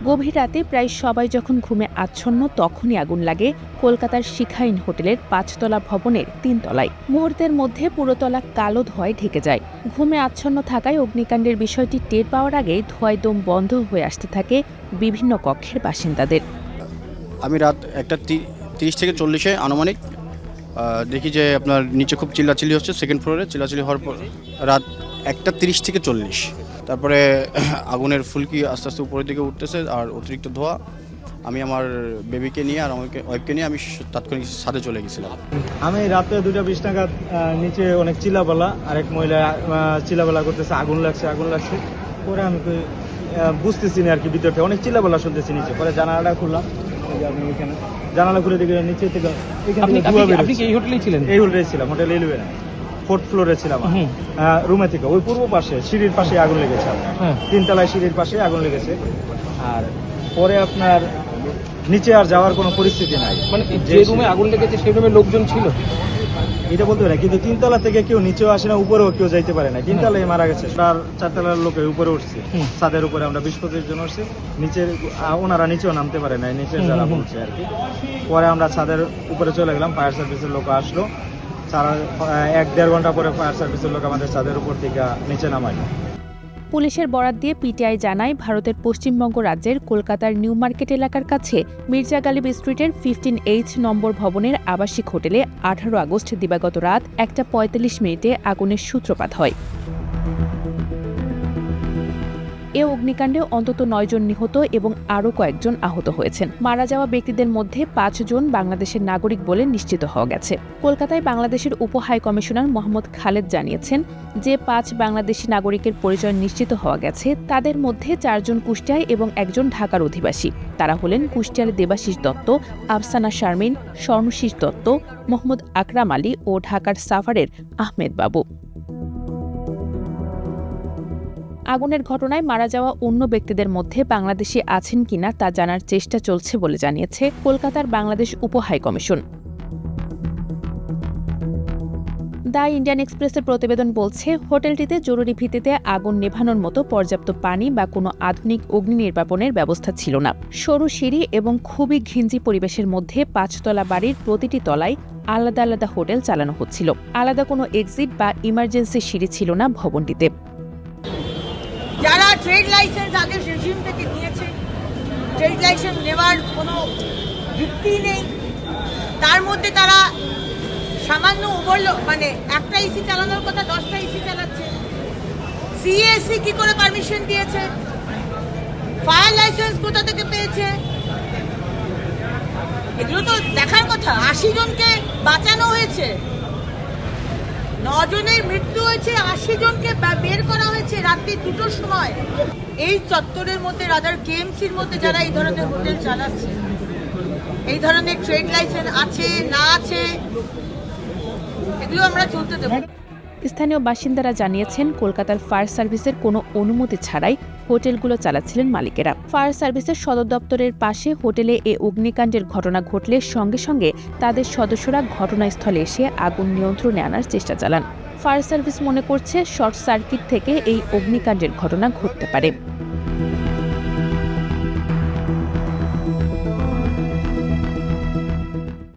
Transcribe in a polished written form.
গভীর রাতে প্রায় সবাই যখন ঘুমে আচ্ছন্ন তখনই আগুন লাগে কলকাতার শিখাইন হোটেলের 5তলা ভবনের 3 তলায়। মুহূর্তের মধ্যে পুরোতলা কালো ধোঁয়ায় ঢেকে যায়। ঘুমে আচ্ছন্ন থাকায় অগ্নিকাণ্ডের বিষয়টি টের পাওয়ার আগেই ধোঁয়ায় দম বন্ধ হয়ে আসতে থাকে বিভিন্ন কক্ষের বাসিন্দাদের। আমি রাত 1:30 থেকে 40 আনুমানিক দেখি যে আপনার নিচে খুব চিল্লাচিল্লি হচ্ছে। সেকেন্ড ফ্লোরে চিল্লাচিল্লি হওয়ার পর রাত 1:30 থেকে 40 তারপরে আগুনের ফুলকি আস্তে আস্তে উপরের দিকে উঠতেছে আর অতিরিক্ত ধোঁয়া। আমি আমার বেবিকে নিয়ে আর আমাকে ওয়াইফকে নিয়ে আমি তাৎক্ষণিক ছাদে চলে গেছিলাম। আমি রাতে 2:20 নাগাদ নিচে অনেক চিল্লাপালা, আরেক মহিলা চিল্লাপালা করতেছে আগুন লাগছে। পরে আমি বুঝতেছি না আর কি, ভিতরটা অনেক চিল্লাপালা শুনতেছি নিচে। পরে জানালাটা খুললাম, আপনি এখানে জানালা খুলে দেখে নিচে থেকে আপনি কি এই হোটেলেই ছিলেন? এই হোটেলেই ছিলাম, হোটেল 11 4th ফ্লোরে ছিলাম। রুমে থেকে ওই পূর্ব পাশে সিঁড়ির পাশে আগুন লেগেছে। 3 তলায় সিঁড়ির পাশে আগুন লেগেছে। আর পরে আপনার নিচে আর যাওয়ার কোনো পরিস্থিতি নাই। মানে যে রুমে আগুন লেগেছে সেই রুমে লোকজন ছিল এটা বলতে পারি, কিন্তু 3 তলা থেকে কেউ নিচেও আসে না, উপরেও কেউ যাইতে পারে না। 3 তলায় মারা গেছে। 4 তলার লোকের উপরে উঠছে, ছাদের উপরে আমরা 20-25 জন উঠছি। নিচে ওনারা নিচেও নামতে পারে না, নিচে যারা বলছে আর কি। পরে আমরা ছাদের উপরে চলে গেলাম, ফায়ার সার্ভিসের লোক আসলো। 1-1.5 ঘন্টা পরে ফায়ার সার্ভিসের লোক আমাদের ছাদের উপর থেকে নিচে নামাইল। পুলিশের বরাত দিয়ে পিটিআই জানায়, ভারতের পশ্চিমবঙ্গ রাজ্যের কলকাতার নিউ মার্কেট এলাকার কাছে মির্জা গালিব স্ট্রিটের 15H নম্বর ভবনের আবাসিক হোটেলে 18 আগস্ট দিবাগত রাত 1:45 আগুনের সূত্রপাত হয়। এ অগ্নিকাণ্ডে অন্তত 9 জন নিহত এবং আরও কয়েকজন আহত হয়েছেন। মারা যাওয়া ব্যক্তিদের মধ্যে 5 জন বাংলাদেশের নাগরিক বলে নিশ্চিত হওয়া গেছে। কলকাতায় বাংলাদেশের উপ হাই কমিশনার মোহাম্মদ খালেদ জানিয়েছেন যে 5 বাংলাদেশি নাগরিকের পরিচয় নিশ্চিত হওয়া গেছে। তাদের মধ্যে 4 জন কুষ্টিয়ায় এবং 1 জন ঢাকার অধিবাসী। তারা হলেন কুষ্টিয়ার দেবাশিস দত্ত, আফসানা শারমিন, স্বর্ণশীষ দত্ত, মোহাম্মদ আকরাম আলী ও ঢাকার সাফারের আহমেদ বাবু। আগুনের ঘটনায় মারা যাওয়া অন্য ব্যক্তিদের মধ্যে বাংলাদেশি আছেন কিনা তা জানার চেষ্টা চলছে বলে জানিয়েছে কলকাতার বাংলাদেশ উপ হাই কমিশন। দ্য ইন্ডিয়ান এক্সপ্রেসের প্রতিবেদন বলছে, হোটেলটিতে জরুরি ভিত্তিতে আগুন নেভানোর মতো পর্যাপ্ত পানি বা কোনো আধুনিক অগ্নি নির্বাপনের ব্যবস্থা ছিল না। সরু সিঁড়ি এবং খুবই ঘিঞ্জি পরিবেশের মধ্যে 5 তলা বাড়ির প্রতিটি তলায় আলাদা আলাদা হোটেল চালানো হচ্ছিল। আলাদা কোনো এক্সিট বা ইমার্জেন্সি সিঁড়ি ছিল না ভবনটিতে। যারা ট্রেড লাইসেন্স আগে রেজিম থেকে নিয়েছে, ট্রেড লাইসেন্স নেওয়ার কোনো যুক্তি নেই, তার মধ্যে তারা সামান্য মানে একটা ইসি চালানোর কথা 10টা ইসি চালাচ্ছে। সিএসসি কি করে পারমিশন দিয়েছে? ফায়ার লাইসেন্স কোথা থেকে পেয়েছে? এগুলো তো দেখার কথা। 80 জনকে বাঁচানো হয়েছে, 9 জনের মৃত্যু হয়েছে, 80 জনকে বের করা হয়েছে রাত্রি 2টোর সময়। এই চত্বরের মধ্যে রাদার কেএমসির মধ্যে যারা এই ধরনের হোটেল চালাচ্ছে, এই ধরনের ট্রেড লাইসেন্স আছে না আছে, এগুলো আমরা চলতে দেব। স্থানীয় বাসিন্দারা জানিয়েছেন, কলকাতার ফায়ার সার্ভিসের কোনো অনুমতি ছাড়াই হোটেলগুলো চালাচ্ছিলেন মালিকেরা। ফায়ার সার্ভিসের সদর দপ্তরের পাশে হোটেলে এ অগ্নিকাণ্ডের ঘটনা ঘটলে সঙ্গে সঙ্গে তাদের সদস্যরা ঘটনাস্থলে এসে আগুন নিয়ন্ত্রণে আনার চেষ্টা চালান। ফায়ার সার্ভিস মনে করছে, শর্ট সার্কিট থেকে এই অগ্নিকাণ্ডের ঘটনা ঘটতে পারে।